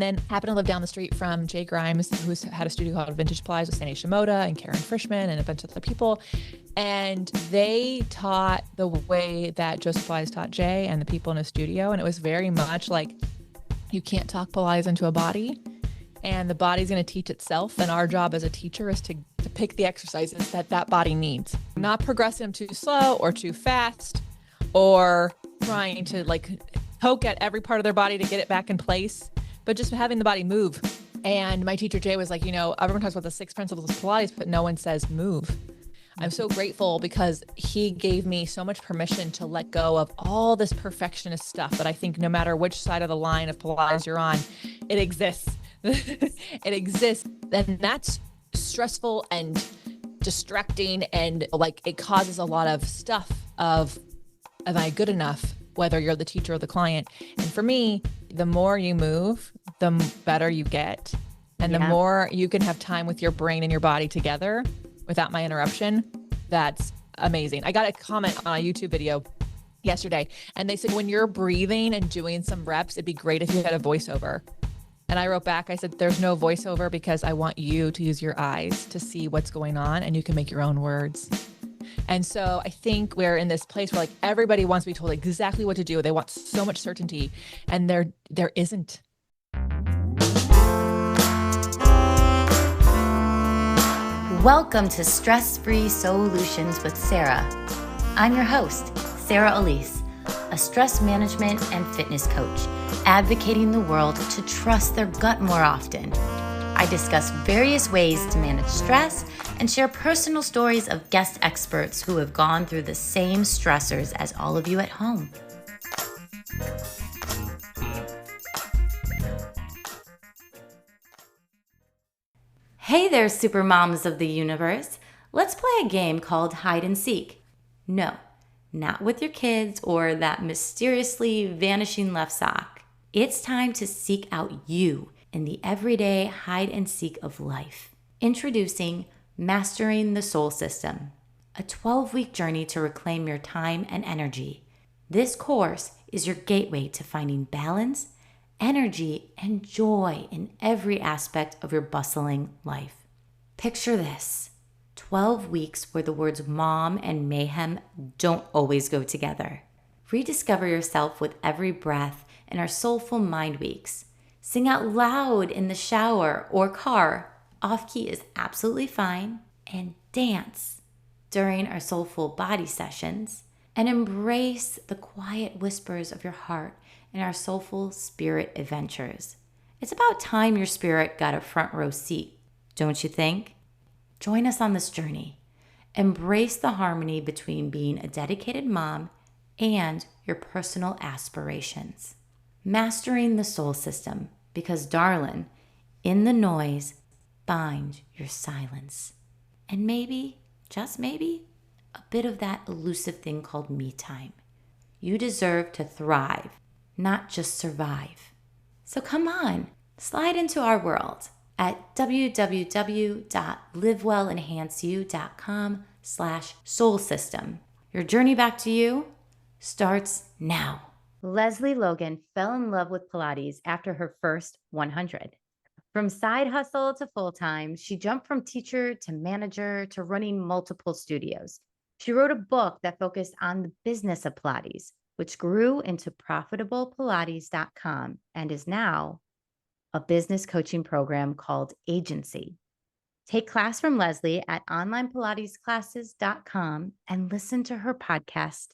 then happened to live down the street from Jay Grimes, who's had a studio called Vintage Pilates with Sandy Shimoda and Karen Frischman and a bunch of other people. And they taught the way that Joseph Pilates taught Jay and the people in his studio. And it was very much like, you can't talk Pilates into a body, and the body's going to teach itself. And our job as a teacher is to pick the exercises that that body needs, not progress them too slow or too fast, or trying to like poke at every part of their body to get it back in place, but just having the body move. And my teacher, Jay, was like, you know, everyone talks about the 6 principles of Pilates, but no one says move. I'm so grateful because he gave me so much permission to let go of all this perfectionist stuff that I think no matter which side of the line of Pilates you're on, it exists. It exists. And that's stressful and distracting. And like, it causes a lot of stuff of, am I good enough? Whether you're the teacher or the client. And for me, the more you move, the better you get. And the more you can have time with your brain and your body together without my interruption, that's amazing. I got a comment on a YouTube video yesterday, and they said, when you're breathing and doing some reps, it'd be great if you had a voiceover. And I wrote back, I said, there's no voiceover because I want you to use your eyes to see what's going on, and you can make your own words. And so I think we're in this place where like everybody wants to be told exactly what to do. They want so much certainty, and there isn't. Welcome to Stress-Free Solutions with Sarah. I'm your host, Sarah Elise, a stress management and fitness coach, advocating the world to trust their gut more often. I discuss various ways to manage stress and share personal stories of guest experts who have gone through the same stressors as all of you at home. Hey there, super moms of the universe. Let's play a game called hide and seek. No, not with your kids or that mysteriously vanishing left sock. It's time to seek out you in the everyday hide and seek of life. Introducing Mastering the Soul System, a 12-week journey to reclaim your time and energy. This course is your gateway to finding balance, energy, and joy in every aspect of your bustling life. Picture this, 12 weeks where the words mom and mayhem don't always go together. Rediscover yourself with every breath in our Soulful Mind Weeks. Sing out loud in the shower or car. Off-key is absolutely fine. And dance during our Soulful Body sessions. And embrace the quiet whispers of your heart in our Soulful Spirit adventures. It's about time your spirit got a front row seat, don't you think? Join us on this journey. Embrace the harmony between being a dedicated mom and your personal aspirations. Mastering the soul system, because darling, in the noise, find your silence. And maybe, just maybe, a bit of that elusive thing called me time. You deserve to thrive, not just survive. So come on, slide into our world at www.livewellenhanceyou.com/soul system. Your journey back to you starts now. Leslie Logan fell in love with Pilates after her first 100. From side hustle to full-time, she jumped from teacher to manager to running multiple studios. She wrote a book that focused on the business of Pilates, which grew into profitablepilates.com and is now a business coaching program called Agency. Take class from Lesley at onlinepilatesclasses.com and listen to her podcast,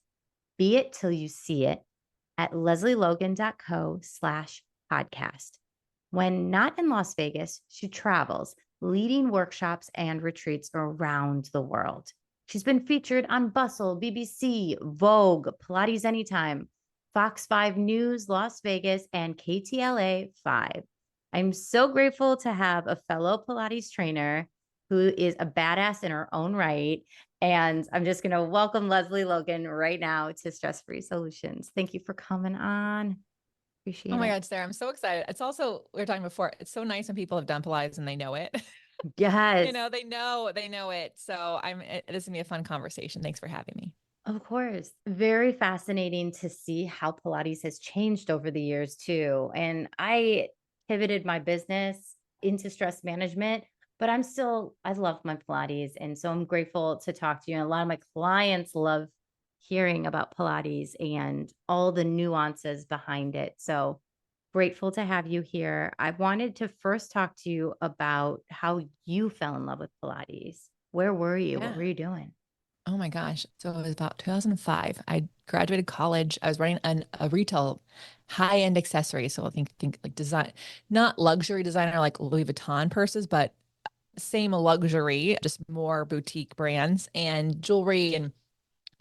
Be It Till You See It, at leslielogan.co/podcast. When not in Las Vegas, she travels, leading workshops and retreats around the world. She's been featured on Bustle, BBC, Vogue, Pilates Anytime, Fox 5 News, Las Vegas, and KTLA 5. I'm so grateful to have a fellow Pilates trainer who is a badass in her own right. And I'm just going to welcome Leslie Logan right now to Stress-Free Solutions. Thank you for coming on. Appreciate it. Oh my God, Sarah, I'm so excited. It's also, we were talking before, it's so nice when people have done Pilates and they know it. Yes. You know, they know it. So this is gonna be a fun conversation. Thanks for having me. Of course. Very fascinating to see how Pilates has changed over the years too. And I pivoted my business into stress management, but I love my Pilates. And so I'm grateful to talk to you. And a lot of my clients love hearing about Pilates and all the nuances behind it. So grateful to have you here. I wanted to first talk to you about how you fell in love with Pilates. Where were you? What Yeah. were you doing? Oh my gosh. So it was about 2005. I graduated college. I was running a retail high-end accessory. So I think like design, not luxury designer like Louis Vuitton purses, but same luxury, just more boutique brands and jewelry, and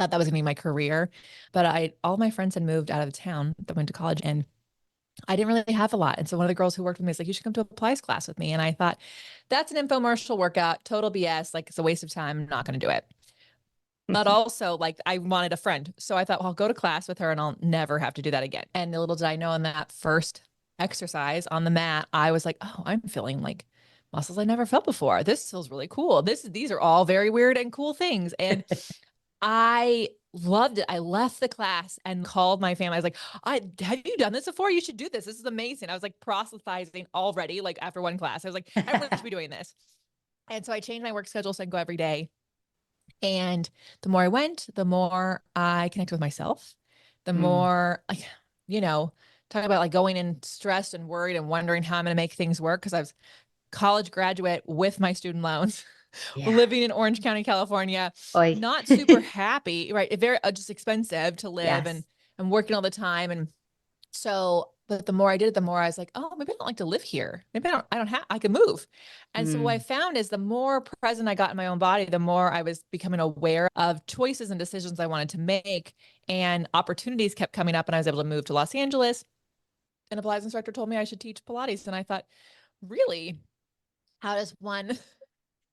thought that was gonna be my career. But all my friends had moved out of town that went to college, and I didn't really have a lot. And so one of the girls who worked with me was like, you should come to a Pilates class with me. And I thought, that's an infomercial workout, total BS. Like, it's a waste of time. I'm not going to do it. But also, like, I wanted a friend. So I thought, well, I'll go to class with her and I'll never have to do that again. And little did I know, in that first exercise on the mat, I was like, oh, I'm feeling like muscles I never felt before. This feels really cool. These are all very weird and cool things. And I loved it. I left the class and called my family. I was like, have you done this before? You should do this. This is amazing. I was like proselytizing already, like after one class. I was like, everyone should be doing this. And so I changed my work schedule so I can go every day. And the more I went, the more I connected with myself, the Mm, more, like, you know, talking about like going in stressed and worried and wondering how I'm going to make things work. Cause I was college graduate with my student loans, yeah. living in Orange County, California, Oi. not super happy, right? Very just expensive to live, Yes. and working all the time. And so, but the more I did it, the more I was like, oh, maybe I don't like to live here. Maybe I don't have, I can move. And so what I Mm, found is the more present I got in my own body, the more I was becoming aware of choices and decisions I wanted to make, and opportunities kept coming up, and I was able to move to Los Angeles. And a Pilates instructor told me I should teach Pilates. And I thought, really? How does one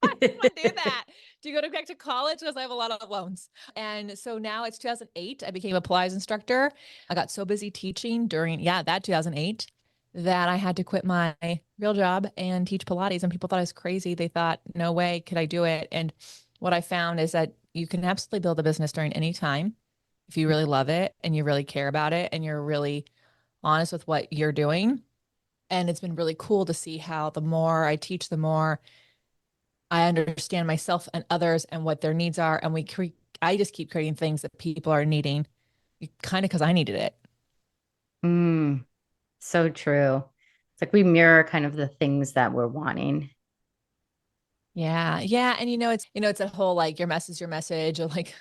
Why does one do that? Do you go back to college? Because I have a lot of loans. And so now it's 2008. I became a Pilates instructor. I got so busy teaching during, yeah, that 2008, that I had to quit my real job and teach Pilates. And people thought I was crazy. They thought, no way could I do it. And what I found is that you can absolutely build a business during any time if you really love it and you really care about it and you're really honest with what you're doing. And it's been really cool to see how the more I teach, the more I understand myself and others and what their needs are. And I just keep creating things that people are needing, kind of because I needed it. mm, so true. It's like we mirror kind of the things that we're wanting. Yeah. Yeah. And it's that whole like your message, your message, or like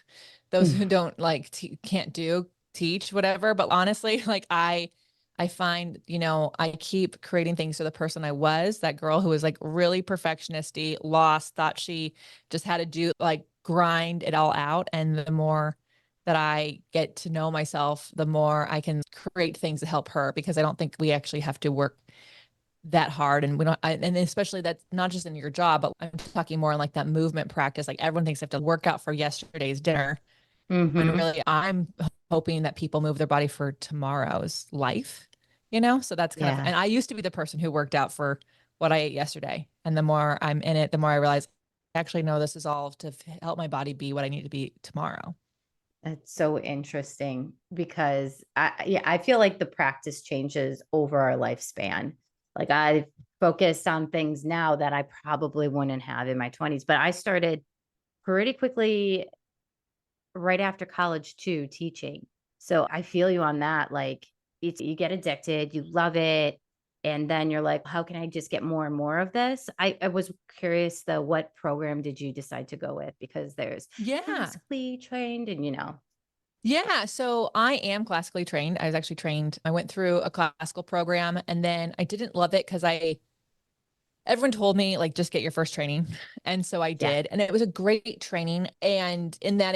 those who don't like can't do teach, whatever. But honestly, like I find, I keep creating things for the person I was, that girl who was like really perfectionisty, lost, thought she just had to do like grind it all out. And the more that I get to know myself, the more I can create things to help her, because I don't think we actually have to work that hard. And we don't, and especially that's not just in your job, but I'm talking more on like that movement practice. Like everyone thinks they have to work out for yesterday's dinner, when Mm-hmm. really I'm hoping that people move their body for tomorrow's life, So that's kind of, Yeah. and I used to be the person who worked out for what I ate yesterday. And the more I'm in it, the more I realize, actually, no, this is all to help my body be what I need to be tomorrow. That's so interesting because I feel like the practice changes over our lifespan. Like I focus on things now that I probably wouldn't have in my 20s, but I started pretty quickly right after college too, teaching. So I feel you on that. Like you get addicted, you love it. And then you're like, how can I just get more and more of this? I was curious though, what program did you decide to go with? Because there's Yeah. classically trained and Yeah. So I am classically trained. I was actually trained. I went through a classical program, and then I didn't love it because everyone told me like just get your first training. And so I yeah. did. And it was a great training. And in that,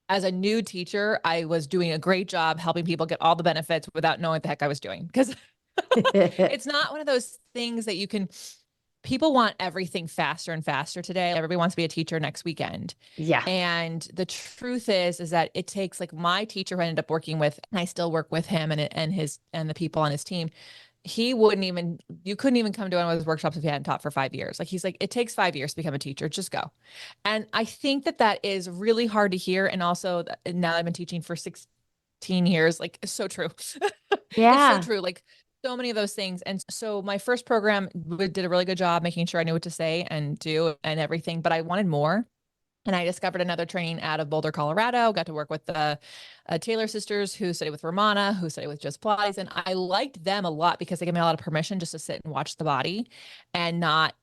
as a new teacher, I was doing a great job helping people get all the benefits without knowing what the heck I was doing. Because it's not one of those things that people want everything faster and faster today. Everybody wants to be a teacher next weekend. Yeah. And the truth is that it takes, like, my teacher who I ended up working with, and I still work with him and the people on his team. You couldn't even come to one of his workshops if you hadn't taught for 5 years. Like, he's like, it takes 5 years to become a teacher. Just go. And I think that is really hard to hear. And also now that I've been teaching for 16 years, like, it's so true. It's so Yeah. true. Like, So many of those things. And so my first program did a really good job making sure I knew what to say and do and everything, but I wanted more. And I discovered another training out of Boulder, Colorado. Got to work with the Taylor sisters who studied with Romana, who studied with Just Pilates. And I liked them a lot because they gave me a lot of permission just to sit and watch the body and not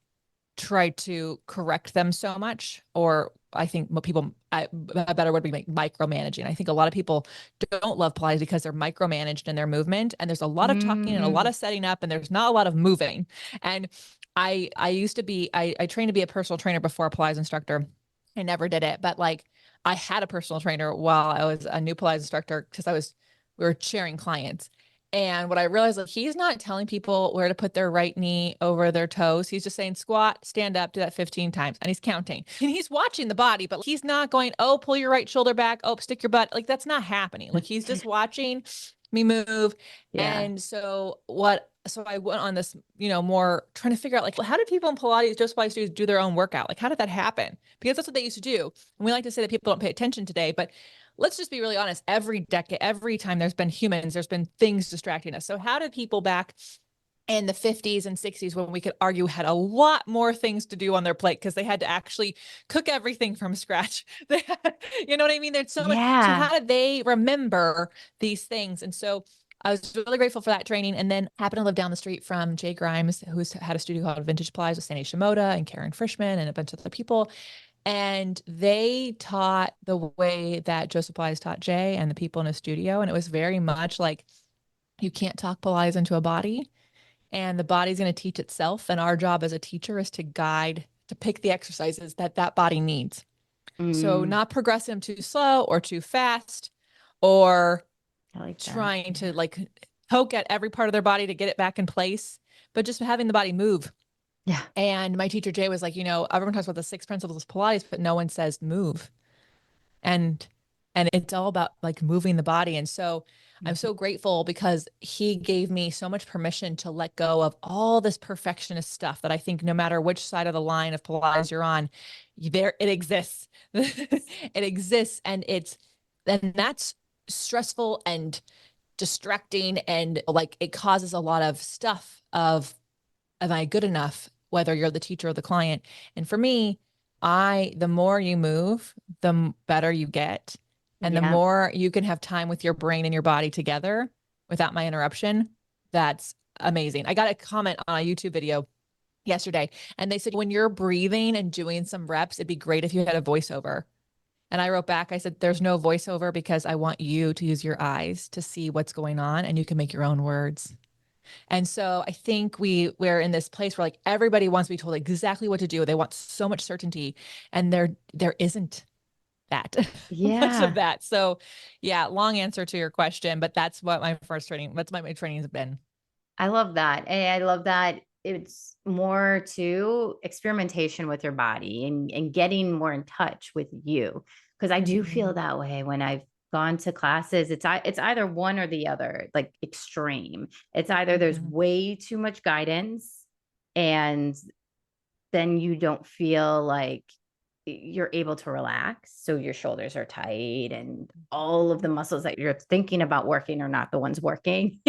try to correct them so much. Or I think what people, a better word would be like micromanaging. I think a lot of people don't love Pilates because they're micromanaged in their movement. And there's a lot of talking and a lot Mm, of setting up, and there's not a lot of moving. And I used to be, I trained to be a personal trainer before a Pilates instructor. I never did it, but like I had a personal trainer while I was a new Pilates instructor because we were sharing clients. And what I realized, like, he's not telling people where to put their right knee over their toes. He's just saying squat, stand up, do that 15 times. And he's counting and he's watching the body, but he's not going, oh, pull your right shoulder back. Oh, stick your butt. Like that's not happening. Like he's just watching me move. yeah. And so I went on this, more trying to figure out like, well, how did people in Pilates, just Pilates do their own workout? Like, how did that happen? Because that's what they used to do. And we like to say that people don't pay attention today, but let's just be really honest. Every decade, every time there's been humans, there's been things distracting us. So how did people back in the 50s and 60s, when we could argue had a lot more things to do on their plate because they had to actually cook everything from scratch? You know what I mean? There's so much. So Yeah. how did they remember these things? And so I was really grateful for that training, and then happened to live down the street from Jay Grimes, who's had a studio called Vintage Plies with Sandy Shimoda and Karen Frischman and a bunch of other people. And they taught the way that Joseph Pilates taught Jay and the people in his studio. And it was very much like you can't talk Pilates into a body, and the body's going to teach itself. And our job as a teacher is to guide, to pick the exercises that that body needs. So Mm, not progress them too slow or too fast, or I like that. trying Yeah. to like poke at every part of their body to get it back in place, but just having the body move. Yeah. And my teacher Jay was like, everyone talks about the six principles of Pilates, but no one says move. And it's all about like moving the body. And so I'm Mhm. so grateful because he gave me so much permission to let go of all this perfectionist stuff that I think no matter which side of the line of Pilates you're on, there it exists. It exists, and that's stressful and distracting, and like it causes a lot of stuff of am I good enough, whether you're the teacher or the client. And for me, the more you move, the better you get. And the Yeah. more you can have time with your brain and your body together without my interruption, that's amazing. I got a comment on a YouTube video yesterday, and they said, when you're breathing and doing some reps, it'd be great if you had a voiceover. And I wrote back, I said, there's no voiceover because I want you to use your eyes to see what's going on, and you can make your own words. And so I think we're in this place where like everybody wants to be told exactly what to do. They want so much certainty, and there isn't that much of Yeah. that. So yeah, long answer to your question, but that's what my training has been. I love that. And I love that it's more to experimentation with your body and getting more in touch with you. Because I do feel Mhm. that way when I've gone to classes. It's either one or the other, like extreme. It's either there's Mhm. way too much guidance and then you don't feel like you're able to relax. So your shoulders are tight and all of the muscles that you're thinking about working are not the ones working.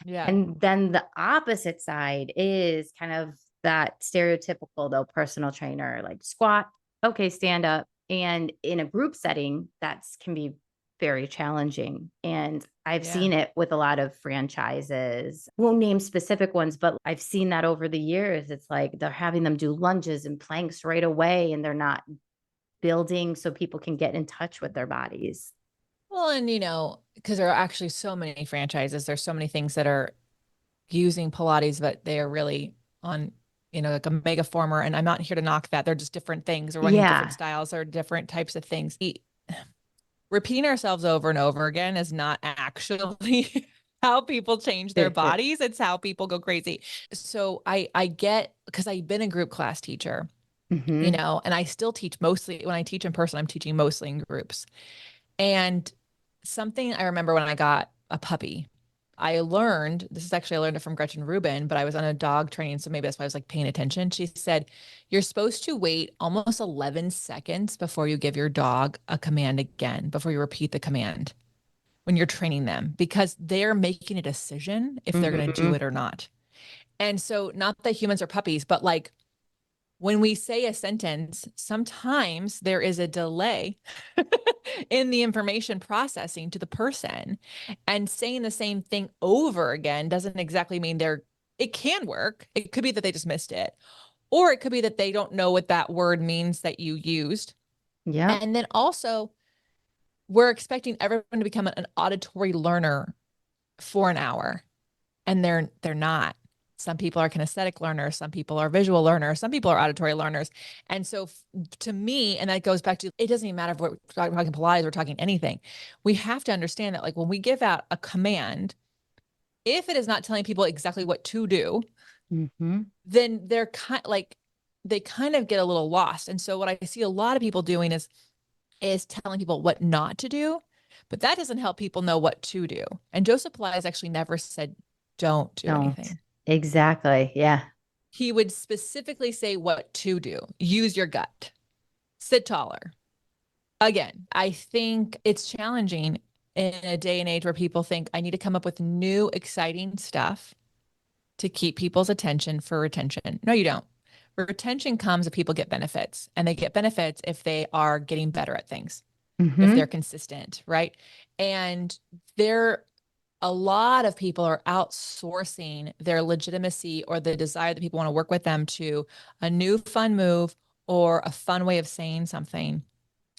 Yeah. And then the opposite side is kind of that stereotypical, though, personal trainer, like squat, okay, stand up. And in a group setting, that's can be very challenging. And I've Yeah. seen it with a lot of franchises. Won't name specific ones, but I've seen that over the years. It's like they're having them do lunges and planks right away, and they're not building so people can get in touch with their bodies. Well, and because there are actually so many franchises, there's so many things that are using Pilates, but they are really on, like a mega former. And I'm not here to knock that. They're just different things. Or running different Yeah, styles or different types of things. Repeating ourselves over and over again is not actually how people change their bodies. It's how people go crazy. So I get, because I've been a group class teacher, hmm and I still teach mostly when I teach in person, I'm teaching mostly in groups. And something I remember when I got a puppy, I learned this is actually, I learned it from Gretchen Rubin, but I was on a dog training. So maybe that's why I was like paying attention. She said, you're supposed to wait almost 11 seconds before you give your dog a command again, before you repeat the command. when you're training them because they're making a decision if they're going to do Mm-hmm. it or not. And so, not that humans are puppies, but like when we say a sentence, sometimes there is a delay in the information processing to the person. And saying the same thing over again doesn't exactly mean it can work. It could be that they just missed it, or it could be that they don't know what that word means that you used. Yep. And then also, we're expecting everyone to become an auditory learner for an hour, and they're not. Some people are kinesthetic learners, some people are visual learners, some people are auditory learners. And so to me, and that goes back to, it doesn't even matter if we're talking Pilates, we're talking anything. We have to understand that like when we give out a command, if it is not telling people exactly what to do, Mm-hmm. then they're they kind of get a little lost. And so what I see a lot of people doing is telling people what not to do, but that doesn't help people know what to do. And Joseph Pilates actually never said, don't do Don't. anything. Exactly. Yeah. He would specifically say what to do. Use your gut, sit taller. Again, I think it's challenging in a day and age where people think I need to come up with new, exciting stuff to keep people's attention for retention. No, you don't. Retention comes if people get benefits, and they get benefits if they are getting better at things, if they're Mm-hmm. consistent, right? And there, a lot of people are outsourcing their legitimacy or the desire that people want to work with them to a new fun move or a fun way of saying something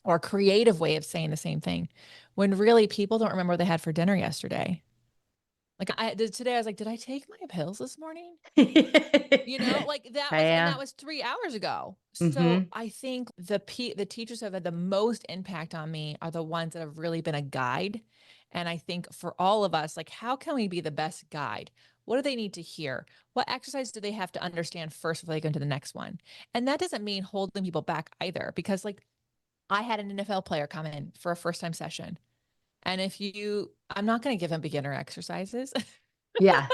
or a creative way of saying the same thing, when really people don't remember what they had for dinner yesterday. Like I did today, I was like, did I take my pills this morning? Like that Yeah. was 3 hours ago. So Mm-hmm. I think the teachers who have had the most impact on me are the ones that have really been a guide. And I think for all of us, like, how can we be the best guide? What do they need to hear? What exercise do they have to understand first before they go into the next one? And that doesn't mean holding people back either, because like I had an NFL player come in for a first time session. And I'm not going to give him beginner exercises. Yeah.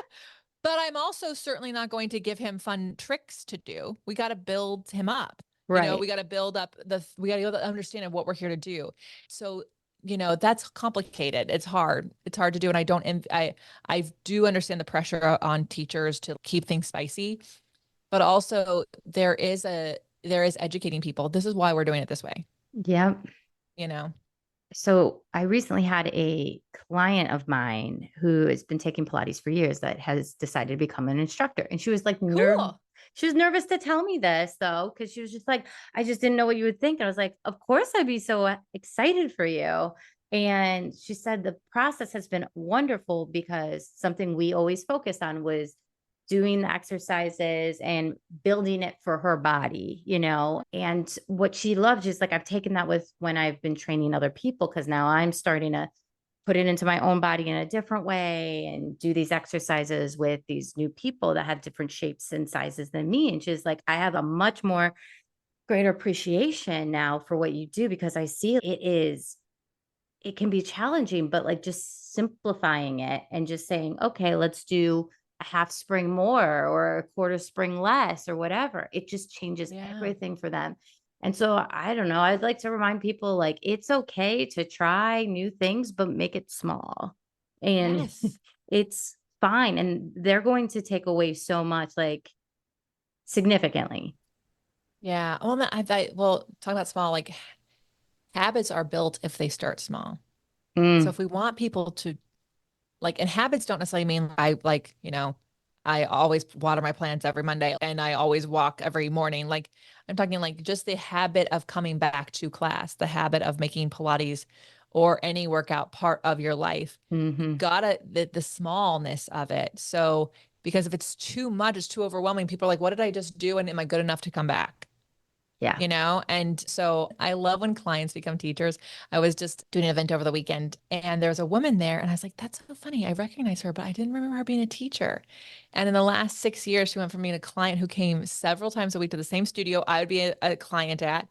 But I'm also certainly not going to give him fun tricks to do. We got to build him up. We Right. got to build up we got to build the understanding of what we're here to do. So, that's complicated. It's hard. It's hard to do. And I do understand the pressure on teachers to keep things spicy, but also there is educating people. This is why we're doing it this way, Yep. you know? So I recently had a client of mine who has been taking Pilates for years that has decided to become an instructor. And she was like Cool. she was nervous to tell me this though, because she was just like, I just didn't know what you would think. And I was like, of course I'd be so excited for you. And she said the process has been wonderful because something we always focused on was doing the exercises and building it for her body, And what she loves is like I've taken that with when I've been training other people because now I'm starting to put it into my own body in a different way and do these exercises with these new people that have different shapes and sizes than me. And she's like, I have a much more greater appreciation now for what you do because I see it can be challenging, but like just simplifying it and just saying, okay, let's do a half spring more or a quarter spring less or whatever. It just changes Yeah. everything for them. And so I don't know. I'd like to remind people like it's okay to try new things, but make it small. And Yes. it's fine. And they're going to take away so much, like significantly. Yeah. Well, talking about small, like habits are built if they start small. So Mm, if we want people to and habits don't necessarily mean I always water my plants every Monday and I always walk every morning. Like I'm talking like just the habit of coming back to class, the habit of making Pilates or any workout part of your life. You hmm. gotta the smallness of it. So because if it's too much, it's too overwhelming. People are like, what did I just do? And am I good enough to come back? Yeah. And so I love when clients become teachers. I was just doing an event over the weekend and there was a woman there and I was like, that's so funny. I recognize her, but I didn't remember her being a teacher. And in the last 6 years, she went from being a client who came several times a week to the same studio I would be a client at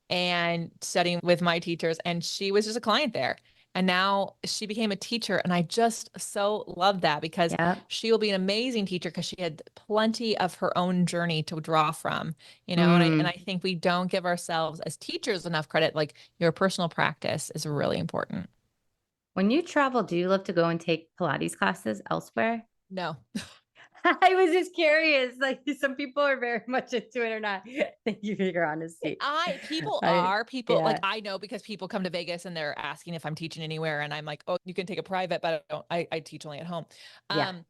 and studying with my teachers. And she was just a client there. And now she became a teacher. And I just so love that because Yeah. she will be an amazing teacher because she had plenty of her own journey to draw from, and I Mm. think we don't give ourselves as teachers enough credit. Like your personal practice is really important. When you travel, do you love to go and take Pilates classes elsewhere? No. I was just curious. Like some people are very much into it or not. Thank you for your honesty. People I are people like yeah, I know because people come to Vegas and they're asking if I'm teaching anywhere and I'm like, oh, you can take a private, but I teach only at home. yeah, Um,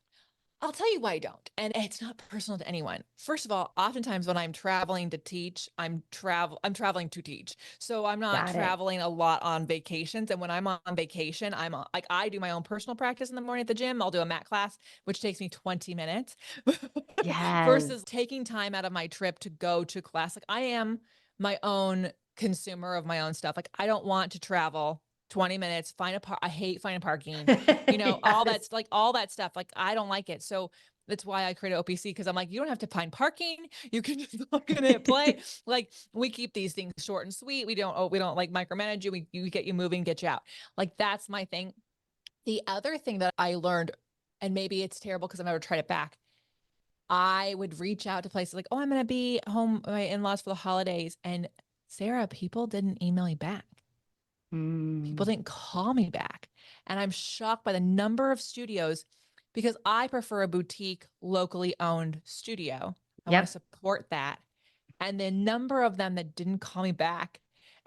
I'll tell you why I don't. And it's not personal to anyone. First of all, oftentimes when I'm traveling to teach, I'm traveling to teach. So I'm not got it. traveling a lot on vacations. And when I'm on vacation, like I do my own personal practice in the morning at the gym. I'll do a mat class, which takes me 20 minutes Yes. versus taking time out of my trip to go to class. Like I am my own consumer of my own stuff. Like I don't want to travel 20 minutes, I hate finding parking, Yes. all that stuff. Like I don't like it. So that's why I created OPC because I'm like, you don't have to find parking. You can just log in and play. Like we keep these things short and sweet. We don't like micromanage you. We get you moving, get you out. Like that's my thing. The other thing that I learned, and maybe it's terrible because I've never tried it back. I would reach out to places like, oh, I'm going to be home with my in-laws for the holidays. And Sarah, people didn't email me back. People Mm, didn't call me back. And I'm shocked by the number of studios because I prefer a boutique, locally owned studio. I want to yep. support that. And the number of them that didn't call me back.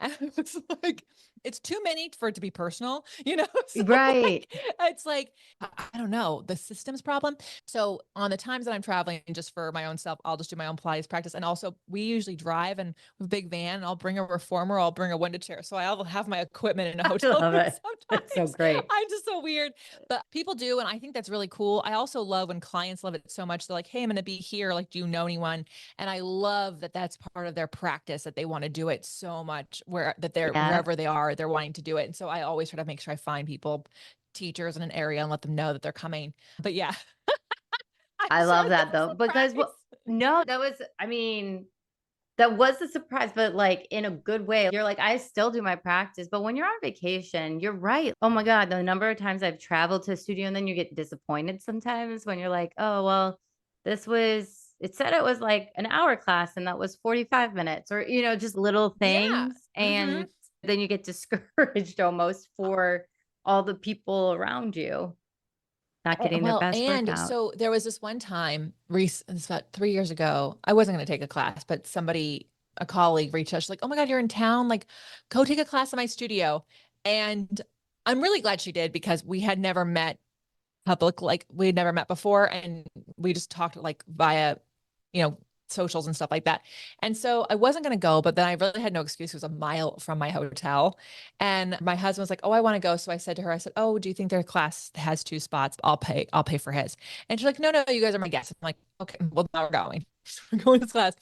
And it was like, it's too many for it to be personal, you know? So Right. it's like, I don't know, the systems problem. So on the times that I'm traveling just for my own self, I'll just do my own Pilates practice. And also we usually drive and with a big van, and I'll bring a reformer, I'll bring a window chair. So I'll have my equipment in a I hotel love room it. That's so sometimes. great. I'm just so weird, but people do. And I think that's really cool. I also love when clients love it so much. They're like, hey, I'm going to be here. Like, do you know anyone? And I love that that's part of their practice, that they want to do it so much Yeah. wherever they are, they're wanting to do it. And so I always try to make sure I find people, teachers in an area and let them know that they're coming. But yeah, I'm I sorry love that that was though, a because surprise. what no, that was I mean, that was a surprise, but like in a good way. You're like, I still do my practice, but when you're on vacation, you're right. Oh my God, the number of times I've traveled to a studio and then you get disappointed sometimes when you're like, oh, well, it said it was like an hour class and that was 45 minutes or, just little Yeah. things. Hmm. And then you get discouraged almost for all the people around you not getting their Well, best and workout. so there was this one time, it's about 3 years ago. I wasn't going to take a class, but a colleague reached out. She's like, oh my God, you're in town. Like, go take a class in my studio. And I'm really glad she did because we had never met like we had never met before. And we just talked like via, you know, socials and stuff like that. And so I wasn't going to go, but then I really had no excuse. It was a mile from my hotel. And my husband was like, oh, I want to go. So I said to her, I said, oh, do you think their class has 2 spots? I'll pay for his. And she's like, no, you guys are my guests. I'm like, okay, well, now we're going. We're going to this class.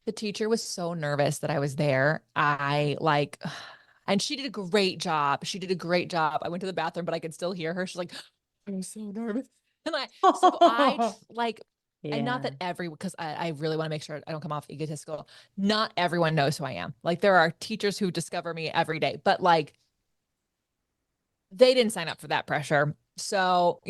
The teacher was so nervous that I was there. And she did a great job. She did a great job. I went to the bathroom, but I could still hear her. She's like, I'm so nervous. And like, and not that Yeah. because I really want to make sure I don't come off egotistical. Not everyone knows who I am. Like there are teachers who discover me every day, but like they didn't sign up for that pressure. So,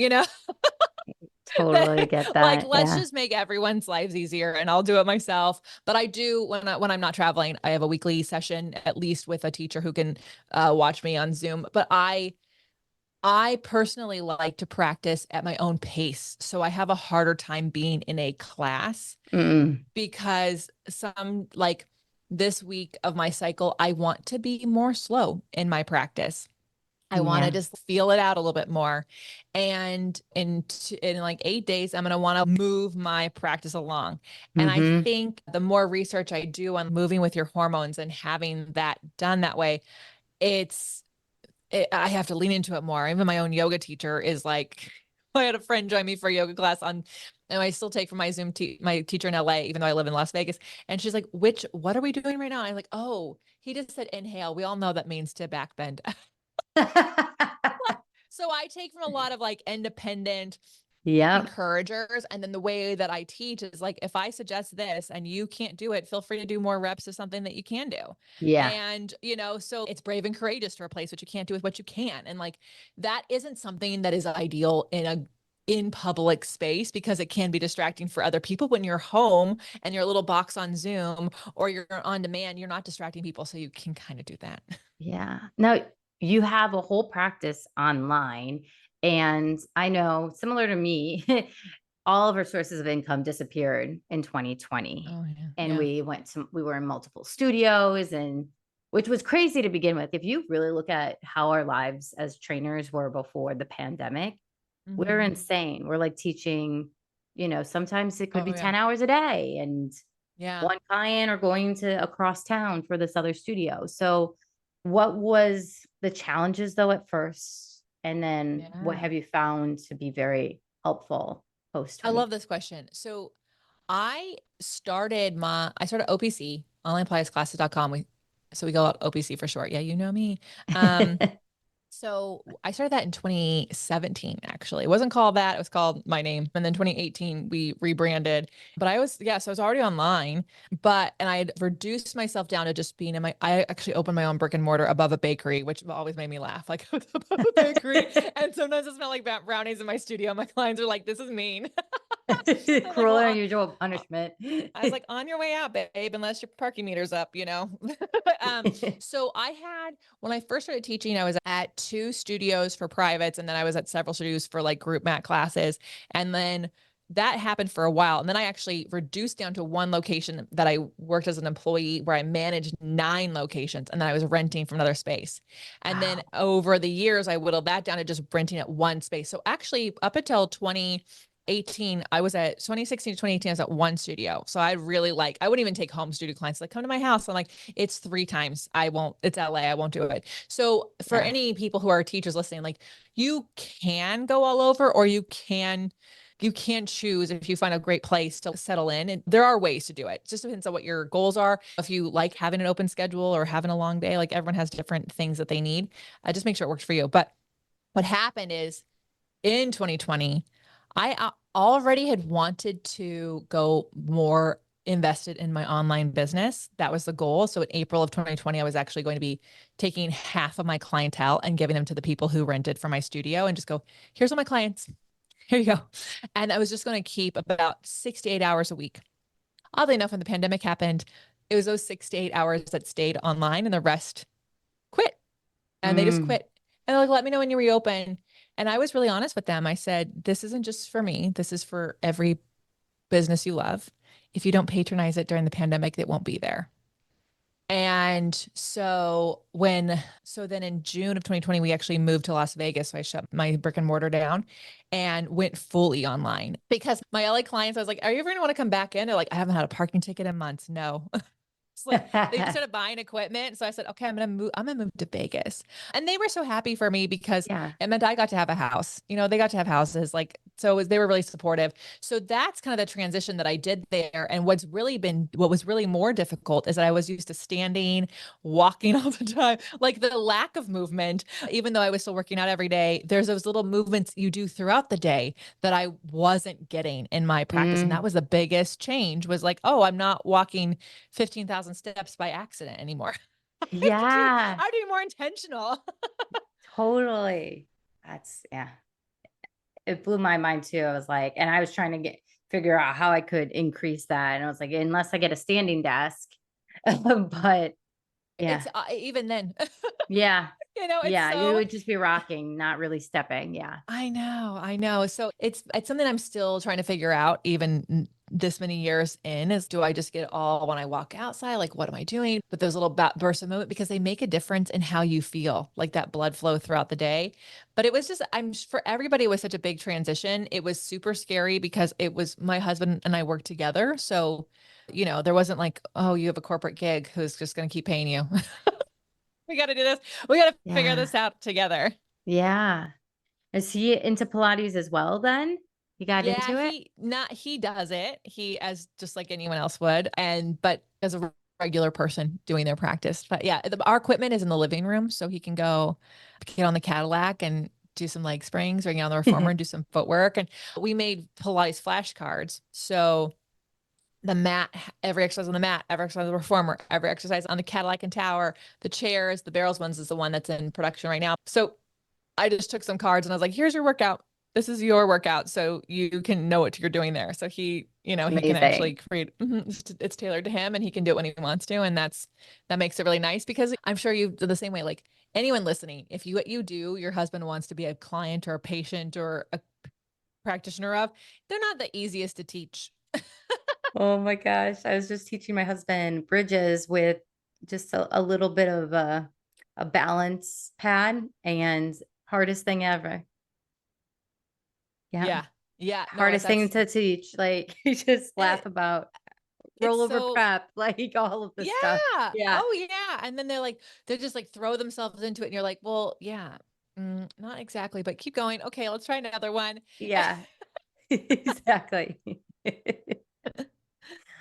Totally get like that. let's Yeah. just make everyone's lives easier and I'll do it myself. But I do when I'm not traveling, I have a weekly session at least with a teacher who can watch me on Zoom. But I personally like to practice at my own pace. So I have a harder time being in a class Mm, because like this week of my cycle, I want to be more slow in my practice. I want to yeah. just feel it out a little bit more. And in like 8 days, I'm going to want to move my practice along. And I Mhm. think the more research I do on moving with your hormones and having that done that way, it's I have to lean into it more. Even my own yoga teacher is like, I had a friend join me for a yoga class and I still take from my my teacher in LA, even though I live in Las Vegas. And she's like, what are we doing right now? And I'm like, oh, he just said inhale. We all know that means to back bend. So I take from a lot of like independent Yep. encouragers. And then the way that I teach is like, if I suggest this and you can't do it, feel free to do more reps of something that you can do. Yeah. And, so it's brave and courageous to replace what you can't do with what you can. And like, that isn't something that is ideal in public space because it can be distracting for other people when you're home and you're a little box on Zoom or you're on demand, you're not distracting people. So you can kind of do that. Yeah. Now, you have a whole practice online. And I know, similar to me, all of our sources of income disappeared in 2020. Oh yeah. And Yeah. we were in multiple studios, and which was crazy to begin with. If you really look at how our lives as trainers were before the pandemic, we're Hmm. insane. We're like teaching, sometimes it could be Oh yeah. 10 hours a day and Yeah. one client or going to across town for this other studio. So what was the challenges though at first? And then what Yeah. have you found to be very helpful post I 20? love this question. So I started OPC, onlinepilatesclasses.com. So we go OPC for short. Yeah, you know me. Um, So I started that in 2017, actually. It wasn't called that. It was called my name. And then 2018, we rebranded. But so I was already online, and I had reduced myself down to just being I actually opened my own brick and mortar above a bakery, which always made me laugh. Like I was above a bakery. And sometimes it smelled like brownies in my studio. My clients are like, this is mean. I'm like, Cruel well, and unusual uh, punishment. I was like, on your way out, babe, unless your parking meter's up, you know? um, so when I first started teaching, I was at two studios for privates, and then I was at several studios for like group mat classes. And then that happened for a while. And then I actually reduced down to one location that I worked as an employee where I managed 9 locations, and then I was renting from another space. And then Wow. over the years, I whittled that down to just renting at one space. So actually, up until 2018, I was at 2016 to 2018, I was at one studio. So I really I wouldn't even take home studio clients, like come to my house. I'm like, it's 3 times. It's LA. I won't do it. So for Yeah. any people who are teachers listening, like you can go all over, or you can choose if you find a great place to settle in. And there are ways to do it. It just depends on what your goals are. If you like having an open schedule or having a long day, like everyone has different things that they need. Just make sure it works for you. But what happened is in 2020, I already had wanted to go more invested in my online business. That was the goal. So in April of 2020, I was actually going to be taking half of my clientele and giving them to the people who rented from my studio and just go, here's all my clients. Here you go. And I was just going to keep about 6 to 8 hours a week. Oddly enough, when the pandemic happened, it was those 6 to 8 hours that stayed online and the rest quit, and they just Mm. quit. And they're like, let me know when you reopen. And I was really honest with them. I said, this isn't just for me. This is for every business you love. If you don't patronize it during the pandemic, it won't be there. And so then in June of 2020, we actually moved to Las Vegas. So I shut my brick and mortar down and went fully online because my LA clients, I was like, are you ever going to want to come back in? They're like, I haven't had a parking ticket in months. No. It's like they just started buying equipment. So I said, okay, I'm gonna move to Vegas. And they were so happy for me because Yeah. it meant I got to have a house. They got to have houses. They were really supportive. So that's kind of the transition that I did there. And what was really more difficult is that I was used to standing, walking all the time, like the lack of movement, even though I was still working out every day. There's those little movements you do throughout the day that I wasn't getting in my practice. And that Mm. was the biggest change, was like, oh, I'm not walking 15,000 steps by accident anymore. I Yeah, have to be more intentional. totally. Yeah. It blew my mind too. I was like, and I was trying to figure out how I could increase that. And I was like, unless I get a standing desk. But yeah. It's even then, Yeah. it's Yeah. You so would just be rocking, not really stepping. Yeah. I know, I know. So it's something I'm still trying to figure out, even this many years in, is do I just get it all when I walk outside? Like, what am I doing? But those little bursts of moment, because they make a difference in how you feel, like that blood flow throughout the day. But it was just, for everybody, it was such a big transition. It was super scary because it was my husband and I worked together. So, there wasn't like, oh, you have a corporate gig who's just going to keep paying you. We got to do this. We got to figure Yeah. this out together. Yeah. Is he into Pilates as well then? He got Yeah, into it? he does it. He, as just like anyone else would, but as a regular person doing their practice. But yeah, our equipment is in the living room, so he can go get on the Cadillac and do some leg springs, or get on the reformer and do some footwork. And we made Pilates flashcards. So the mat, every exercise on the mat, every exercise on the reformer, every exercise on the Cadillac and tower, the chairs, the barrels ones is the one that's in production right now. So I just took some cards and I was like, here's your workout. This is your workout. So you can know what you're doing there. So he can actually Amazing. create, it's tailored to him, and he can do it when he wants to. And that makes it really nice, because I'm sure you do the same way. Like anyone listening, if what you do, your husband wants to be a client or a patient or a practitioner of, they're not the easiest to teach. Oh my gosh. I was just teaching my husband bridges with just a little bit of a balance pad, and hardest thing ever. Yeah. Yeah. Yeah. No, Hardest thing that's to teach. Like you just and laugh about it's rollover so prep, like all of this stuff. yeah. Yeah. Oh yeah. And then they're just like throw themselves into it and you're like, well, yeah, not exactly, but keep going. Okay, let's try another one. Yeah. Exactly.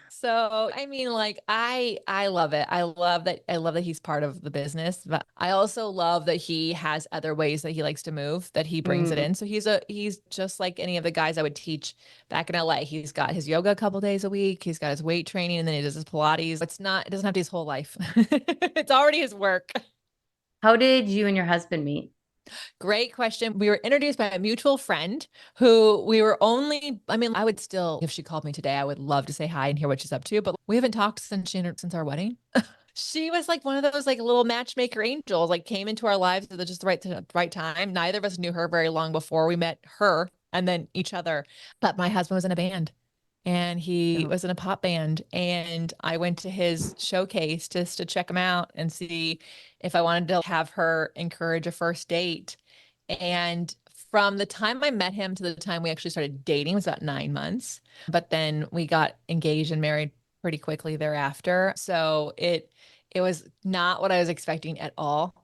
So, I mean, like I love it. I love that he's part of the business, but I also love that he has other ways that he likes to move, that he brings it Mm. in. So he's just like any of the guys I would teach back in LA. He's got his yoga a couple days a week, he's got his weight training, and then he does his Pilates. It doesn't have to be his whole life. It's already his work. How did you and your husband meet? Great question. We were introduced by a mutual friend who we were only, I mean, I would still, if she called me today, I would love to say hi and hear what she's up to, but we haven't talked since our wedding. She was like one of those like little matchmaker angels, like came into our lives at just the right time. Neither of us knew her very long before we met her and then each other. But my husband was in a band and he Oh, was in a pop band. And I went to his showcase just to check him out and see if I wanted to have her encourage a first date. And from the time I met him to the time we actually started dating was about 9 months. But then we got engaged and married pretty quickly thereafter. So it was not what I was expecting at all.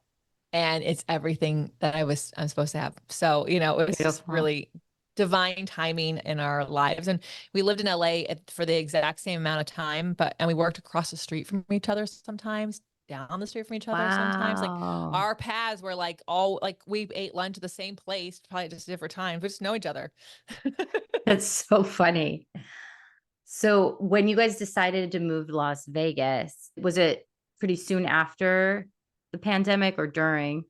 And it's everything that I'm supposed to have. So, it was just beautiful. really divine timing in our lives. And we lived in LA for the exact same amount of time, and we worked across the street from each other sometimes, down the street from each other sometimes. Like Wow. our paths were like all like we ate lunch at the same place, probably just different times. We just know each other. That's so funny. So when you guys decided to move to Las Vegas, was it pretty soon after the pandemic or during?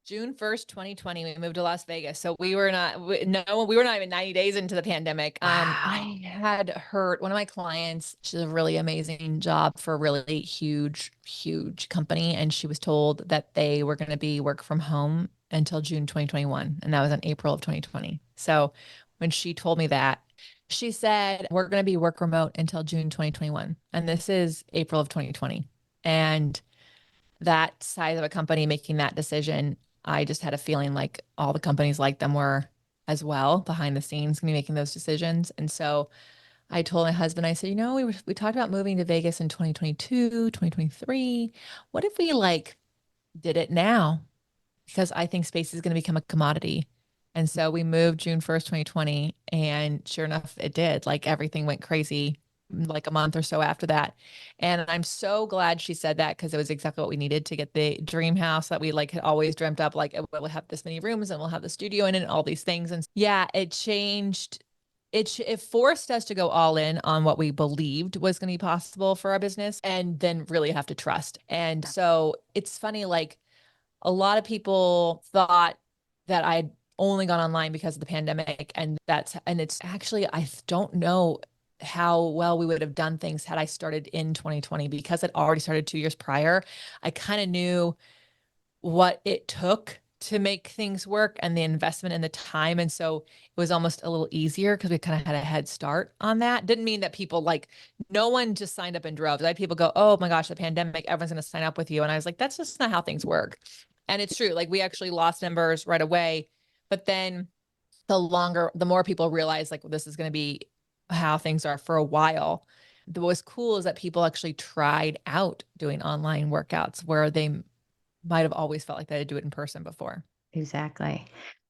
June 1st, 2020, we moved to Las Vegas. So we were not, no, we were not even 90 days into the pandemic. Wow. I had heard one of my clients, she did a really amazing job for a really huge, huge company. And she was told that they were going to be work from home until June 2021. And that was in April of 2020. So when she told me that, she said, we're going to be work remote until June 2021. And this is April of 2020. And that size of a company making that decision, I just had a feeling like all the companies like them were as well behind the scenes going to be making those decisions. And so I told my husband, I said, we talked about moving to Vegas in 2022, 2023. What if we like did it now? Because I think space is going to become a commodity. And so we moved June 1st, 2020. And sure enough, it did. Like everything went crazy like a month or so after that. And I'm so glad she said that because it was exactly what we needed to get the dream house that we like had always dreamt up. Like we'll have this many rooms and we'll have the studio in it and all these things. And yeah, it changed. It forced us to go all in on what we believed was going to be possible for our business and then really have to trust. And so it's funny, like a lot of people thought that I'd only gone online because of the pandemic. And it's actually, I don't know how well we would have done things had I started in 2020 because it already started 2 years prior. I kind of knew what it took to make things work and the investment and the time. And so it was almost a little easier because we kind of had a head start on that. Didn't mean that people like, no one just signed up in droves. I had people go, oh my gosh, the pandemic, everyone's going to sign up with you. And I was like, that's just not how things work. And it's true. Like we actually lost members right away. But then the more people realize like this is going to be how things are for a while. What was cool is that people actually tried out doing online workouts where they might have always felt like they had to do it in person before. Exactly.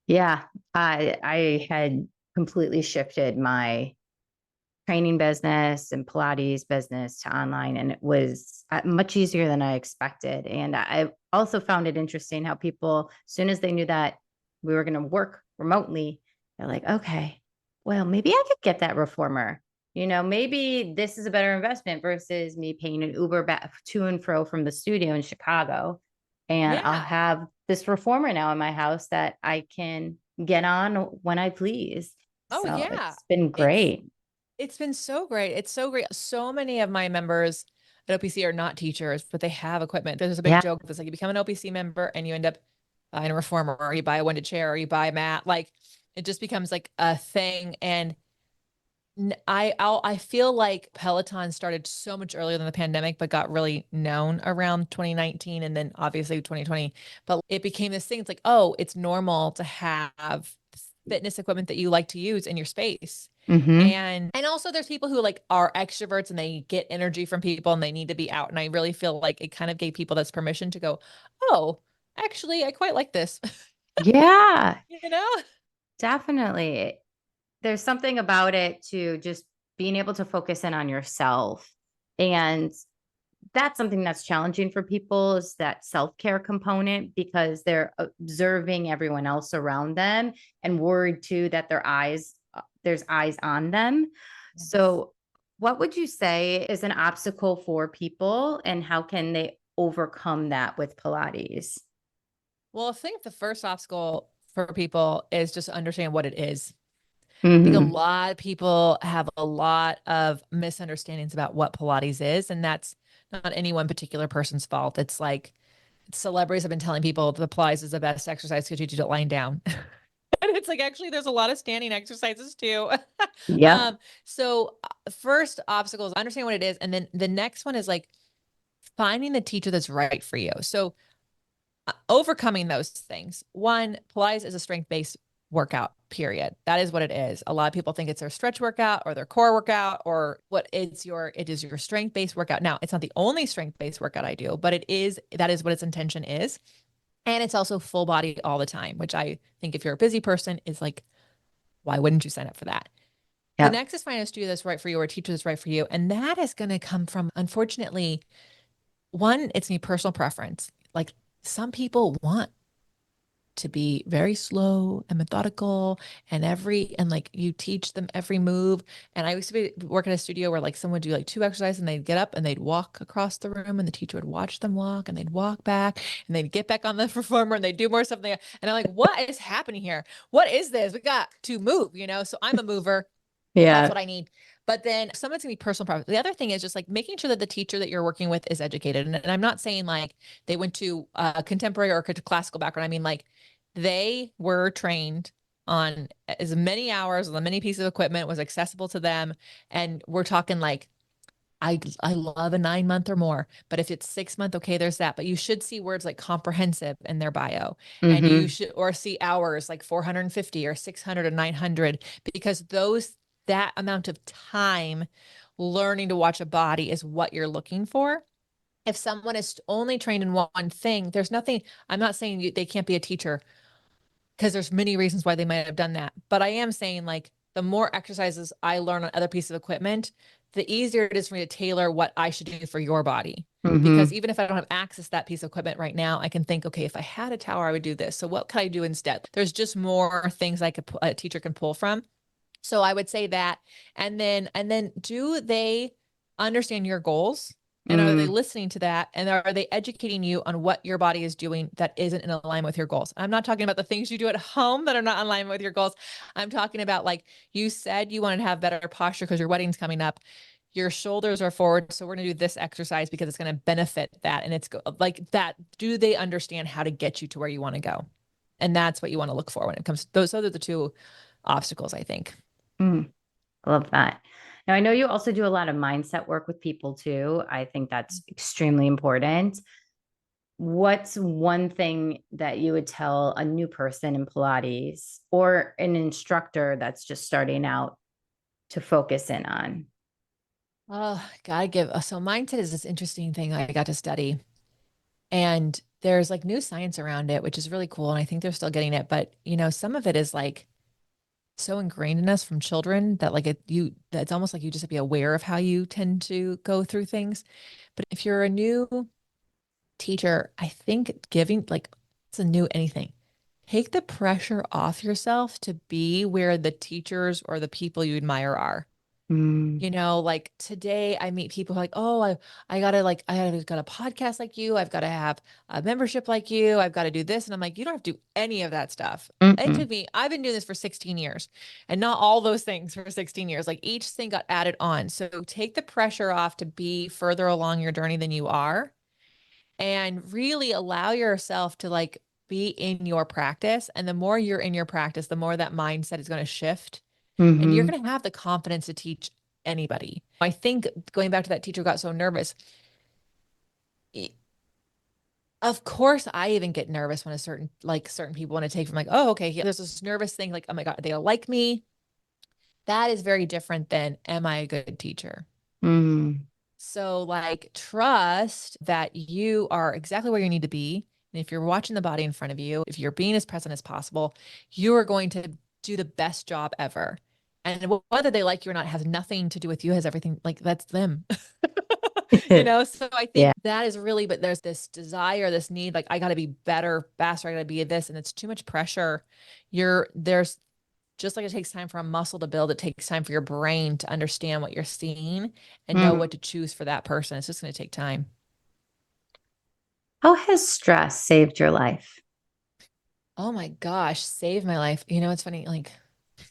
Yeah. I had completely shifted my training business and Pilates business to online, and it was much easier than I expected. And I also found it interesting how people, as soon as they knew that we were going to work remotely, they're like, okay, well, maybe I could get that reformer. Maybe this is a better investment versus me paying an Uber back to and fro from the studio in Chicago. And I'll Yeah. have this reformer now in my house that I can get on when I please. Oh So yeah. it's been It's great. it's been so great. It's so great. So many of my members, at OPC are not teachers, but they have equipment. There's a big Yeah. joke that's like you become an OPC member and you end up buying a reformer, or you buy a winded chair, or you buy a mat. Like it just becomes like a thing. And I feel like Peloton started so much earlier than the pandemic, but got really known around 2019 and then obviously 2020. But it became this thing. It's like, oh, it's normal to have fitness equipment that you like to use in your space. Mm-hmm. And also there's people who like are extroverts and they get energy from people and they need to be out. And I really feel like it kind of gave people this permission to go, oh, actually, I quite like this. Yeah, You know? definitely. There's something about it to just being able to focus in on yourself. And that's something that's challenging for people is that self-care component because they're observing everyone else around them and worried too that there's eyes on them. Yes. So what would you say is an obstacle for people and how can they overcome that with Pilates? Well, I think the first obstacle for people is just understand what it is. I think a Hmm. lot of people have a lot of misunderstandings about what Pilates is, and that's not any one particular person's fault. It's like celebrities have been telling people the Pilates is the best exercise because you do it lying down. And it's like actually there's a lot of standing exercises too. Yep. So first obstacle is understand what it is, and then the next one is like finding the teacher that's right for you. So overcoming those things. One, Pilates is a strength-based workout, period. That is what it is. A lot of people think it's their stretch workout or their core workout or it is your strength-based workout. Now, it's not the only strength-based workout I do, but that is what its intention is. And it's also full body all the time, which I think if you're a busy person is like, why wouldn't you sign up for that? The Yep. next is finding a studio that's right for you or a teacher that's right for you. And that is going to come from, unfortunately, one, it's me personal preference. Like some people want to be very slow and methodical and like you teach them every move. And I used to work in a studio where like someone would do like two exercises and they'd get up and they'd walk across the room and the teacher would watch them walk and they'd walk back and they'd get back on the performer and they'd do more something. And I'm like, what is happening here? What is this? We got to move, you know? So I'm a mover. That's Yeah. what I need. But then someone's gonna be personal preference. The other thing is just like making sure that the teacher that you're working with is educated. And I'm not saying like they went to a contemporary or a classical background. I mean, like they were trained on as many hours, as many pieces of equipment was accessible to them. And we're talking like I love a 9 month or more, but if it's 6 month, okay, there's that. But you should see words like comprehensive in their bio, and you Hmm. should or see hours like 450 or 600 or 900 because that amount of time learning to watch a body is what you're looking for. If someone is only trained in one thing, there's nothing. I'm not saying they can't be a teacher because there's many reasons why they might have done that. But I am saying like the more exercises I learn on other pieces of equipment, the easier it is for me to tailor what I should do for your body. Because Hmm. even if I don't have access to that piece of equipment right now, I can think, okay, if I had a tower, I would do this. So what could I do instead? There's just more things a teacher can pull from. So I would say that. And then do they understand your goals? And are they Hmm. listening to that? And are they educating you on what your body is doing that isn't in alignment with your goals? I'm not talking about the things you do at home that are not in alignment with your goals. I'm talking about like you said you wanted to have better posture because your wedding's coming up. Your shoulders are forward. So we're going to do this exercise because it's going to benefit that. And it's like that. Do they understand how to get you to where you want to go? And that's what you want to look for when it comes to those. Those are the two obstacles, I think. Mm, I love that. Now, I know you also do a lot of mindset work with people too. I think that's extremely important. What's one thing that you would tell a new person in Pilates or an instructor that's just starting out to focus in on? Oh, gotta give. So mindset is this interesting thing I got to study. And there's like new science around it, which is really cool. And I think they're still getting it. But some of it is like so ingrained in us from children that like that's almost like you just have to be aware of how you tend to go through things. But if you're a new teacher, I think giving like it's a new anything. Take the pressure off yourself to be where the teachers or the people you admire are. Mm. Like today I meet people who are like, oh, I gotta got a podcast like you. I've got to have a membership like you. I've got to do this. And I'm like, you don't have to do any of that stuff. Mm-mm. I've been doing this for 16 years and not all those things for 16 years. Like each thing got added on. So take the pressure off to be further along your journey than you are and really allow yourself to like be in your practice. And the more you're in your practice, the more that mindset is going to shift and you're Mm-hmm. going to have the confidence to teach anybody. I think going back to that teacher who got so nervous, of course, I even get nervous when certain people want to take from like, oh, okay, there's this nervous thing, like, oh my God, they don't like me. That is very different than, am I a good teacher? Mm. So, like, trust that you are exactly where you need to be. And if you're watching the body in front of you, if you're being as present as possible, you are going to do the best job ever. And whether they like you or not has nothing to do with you, has everything like that's them. So I think Yeah. that is really, but there's this desire, this need, like, I got to be better, faster, I got to be this, and it's too much pressure. There's just like it takes time for a muscle to build, it takes time for your brain to understand what you're seeing and know Mm. what to choose for that person. It's just going to take time. How has stress saved your life? Oh my gosh, save my life. It's funny. Like,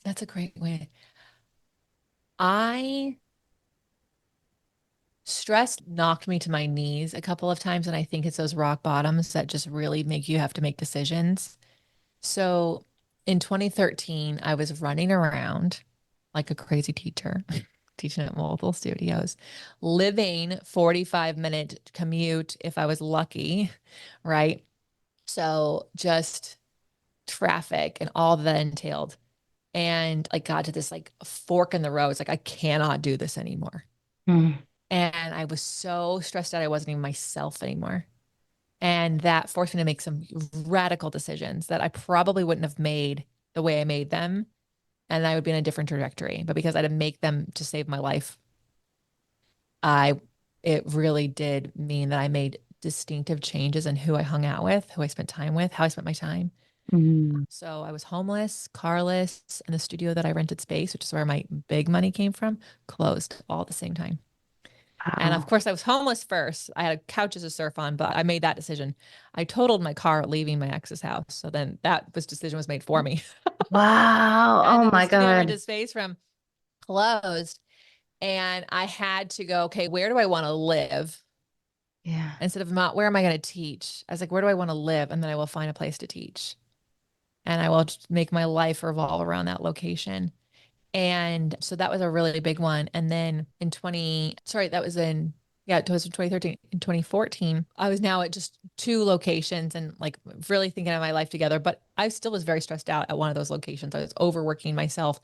that's a great way. I Stress knocked me to my knees a couple of times. And I think it's those rock bottoms that just really make you have to make decisions. So in 2013, I was running around like a crazy teacher, teaching at multiple studios, living 45-minute commute if I was lucky, right? So just traffic and all that entailed. And I got to this like fork in the road. It's like, I cannot do this anymore. Mm. And I was so stressed out, I wasn't even myself anymore. And that forced me to make some radical decisions that I probably wouldn't have made the way I made them. And I would be in a different trajectory. But because I didn't make them to save my life, I it really did mean that I made distinctive changes in who I hung out with, who I spent time with, how I spent my time. Mm. So I was homeless, carless, and the studio that I rented space, which is where my big money came from, closed all at the same time. And of Wow. course, I was homeless first. I had couches to surf on, but I made that decision. I totaled my car leaving my ex's house. So then decision was made for me. Wow. And Oh then the my studio I God. rented space from closed. And I had to go, okay, where do I want to live? Yeah. Instead of not, where am I going to teach? I was like, where do I want to live? And then I will find a place to teach. And I will just make my life revolve around that location. And so that was a really big one. And then that was yeah, it was in 2013. In 2014, I was now at just two locations and like really thinking of my life together. But I still was very stressed out at one of those locations. I was overworking myself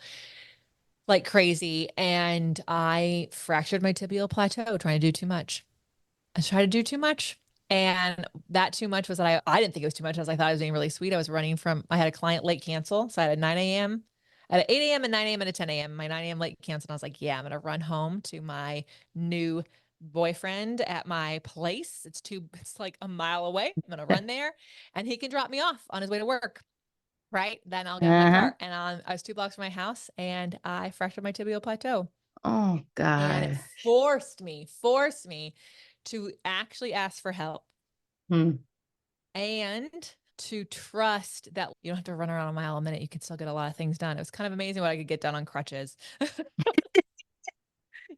like crazy. And I fractured my tibial plateau trying to do too much. I tried to do too much. And that too much was that I didn't think it was too much as I thought I was being really sweet. I had a client late cancel. So I had a 9 a.m. At 8 a.m. and 9 a.m. and a 10 a.m. My 9 a.m. late cancel. And I was like, yeah, I'm going to run home to my new boyfriend at my place. It's like a mile away. I'm going to run there and he can drop me off on his way to work. Right. Then I'll get in my Uh-huh. car and I was 2 blocks from my house and I fractured my tibial plateau. Oh And it God. forced me to actually ask for help Hmm. and to trust that you don't have to run around a mile a minute. You can still get a lot of things done. It was kind of amazing what I could get done on crutches.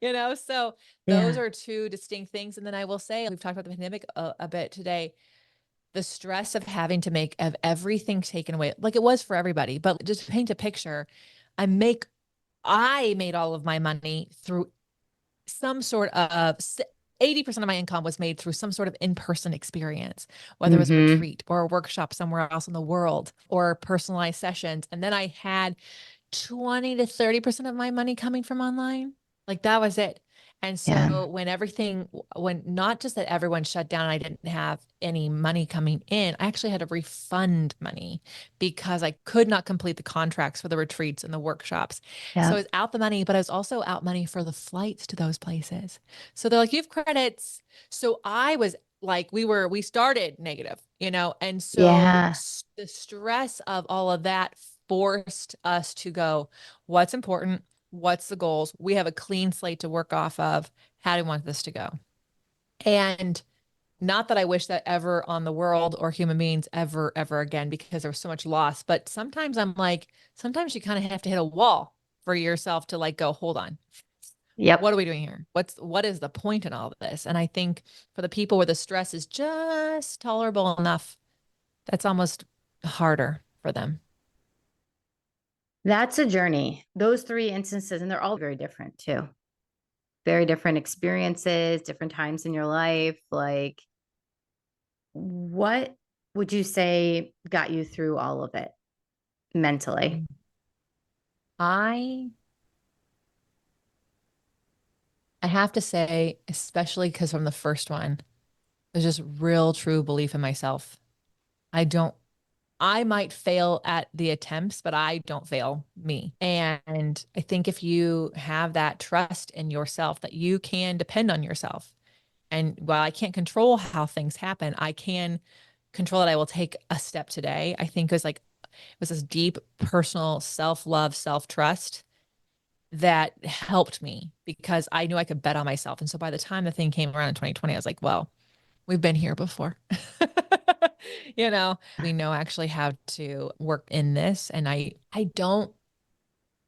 So those Yeah. are two distinct things. And then I will say, we've talked about the pandemic a bit today. The stress of having to make of everything taken away, like it was for everybody, but just paint a picture. I make I made all of my money through some sort of 80% of my income was made through some sort of in-person experience, whether it was a Mm-hmm. retreat or a workshop somewhere else in the world or personalized sessions. And then I had 20 to 30% of my money coming from online. Like that was it. And Yeah. so when not just that everyone shut down, I didn't have any money coming in, I actually had to refund money because I could not complete the contracts for the retreats and the workshops. So Yeah. I was out the money, but I was also out money for the flights to those places. So they're like, you have credits. So I was like, we started negative, and so Yeah. the stress of all of that forced us to go, what's important? What's the goals? We have a clean slate to work off of. How do we want this to go? And not that I wish that ever on the world or human beings ever again, because there was so much loss. But sometimes I'm like, sometimes you kind of have to hit a wall for yourself to like go, hold on. Yep. What are we doing here? What is the point in all of this? And I think for the people where the stress is just tolerable enough, that's almost harder for them. That's a journey. Those three instances, and they're all very different too. Very different experiences, different times in your life. Like, what would you say got you through all of it mentally? I I have to say, especially because from the first one, there's just real true belief in myself. I don't I might fail at the attempts, but I don't fail me. And I think if you have that trust in yourself that you can depend on yourself. And while I can't control how things happen, I can control that I will take a step today. I think it was this deep personal self-love, self-trust that helped me because I knew I could bet on myself. And so by the time the thing came around in 2020, I was like, well, we've been here before. We know actually how to work in this. And I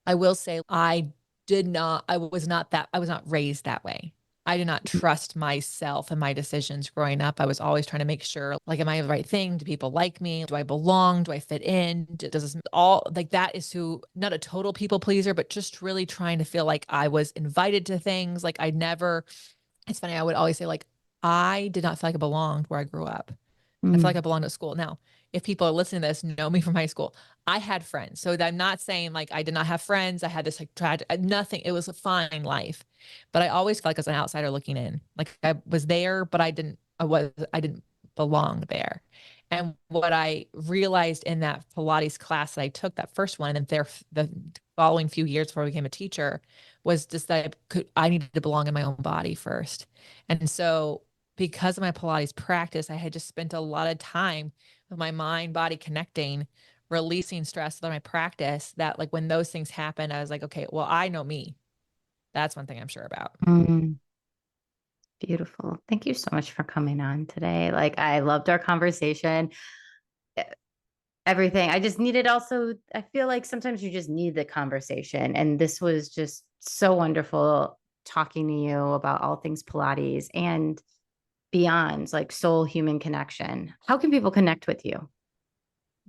will say I was not raised that way. I did not trust myself and my decisions growing up. I was always trying to make sure, like, am I the right thing? Do people like me? Do I belong? Do I fit in? Does this all like that is who, not a total people pleaser, but just really trying to feel like I was invited to things. Like it's funny. I would always say like, I did not feel like I belonged where I grew up. I feel like I belonged at school. Now, if people are listening to this, know me from high school, I had friends. So I'm not saying like I did not have friends. I had this like tragic, nothing. It was a fine life, but I always felt like I was an outsider looking in. Like I was there, but I didn't belong there. And what I realized in that Pilates class that I took, that first one, and the following few years before I became a teacher, was just that I needed to belong in my own body first. And so because of my Pilates practice, I had just spent a lot of time with my mind, body connecting, releasing stress through my practice that like when those things happen, I was like, okay, well, I know me. That's one thing I'm sure about. Beautiful. Thank you so much for coming on today. Like, I loved our conversation. Everything. I just needed also, I feel like sometimes you just need the conversation. And this was just so wonderful talking to you about all things Pilates and beyond, like soul human connection. How can people connect with you?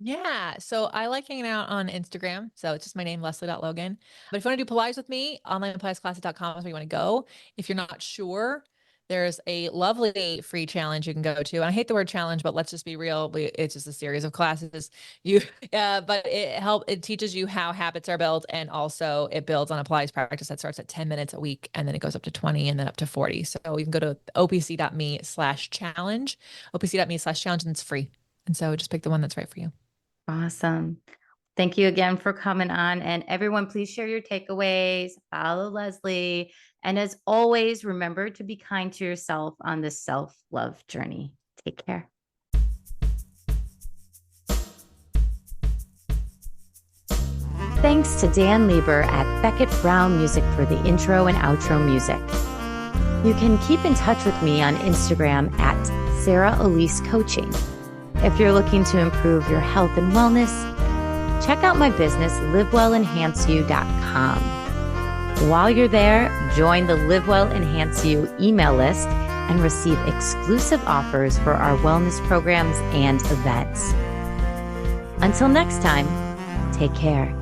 Yeah. So I like hanging out on Instagram. So it's just my name, Leslie.Logan. But if you want to do Pilates with me, onlinepilatesclasses.com is where you want to go. If you're not sure, there's a lovely free challenge you can go to. And I hate the word challenge, but let's just be real. It's just a series of classes. But it teaches you how habits are built. And also it builds on a Pilates practice that starts at 10 minutes a week. And then it goes up to 20 and then up to 40. So you can go to opc.me/challenge, opc.me/challenge, and it's free. And so just pick the one that's right for you. Awesome. Thank you again for coming on. And everyone, please share your takeaways, follow Leslie. And as always, remember to be kind to yourself on this self-love journey. Take care. Thanks to Dan Lieber at Beckett Brown Music for the intro and outro music. You can keep in touch with me on Instagram at Sarah Elise Coaching. If you're looking to improve your health and wellness, check out my business, livewellenhanceyou.com. While you're there, join the Live Well Enhance You email list and receive exclusive offers for our wellness programs and events. Until next time, take care.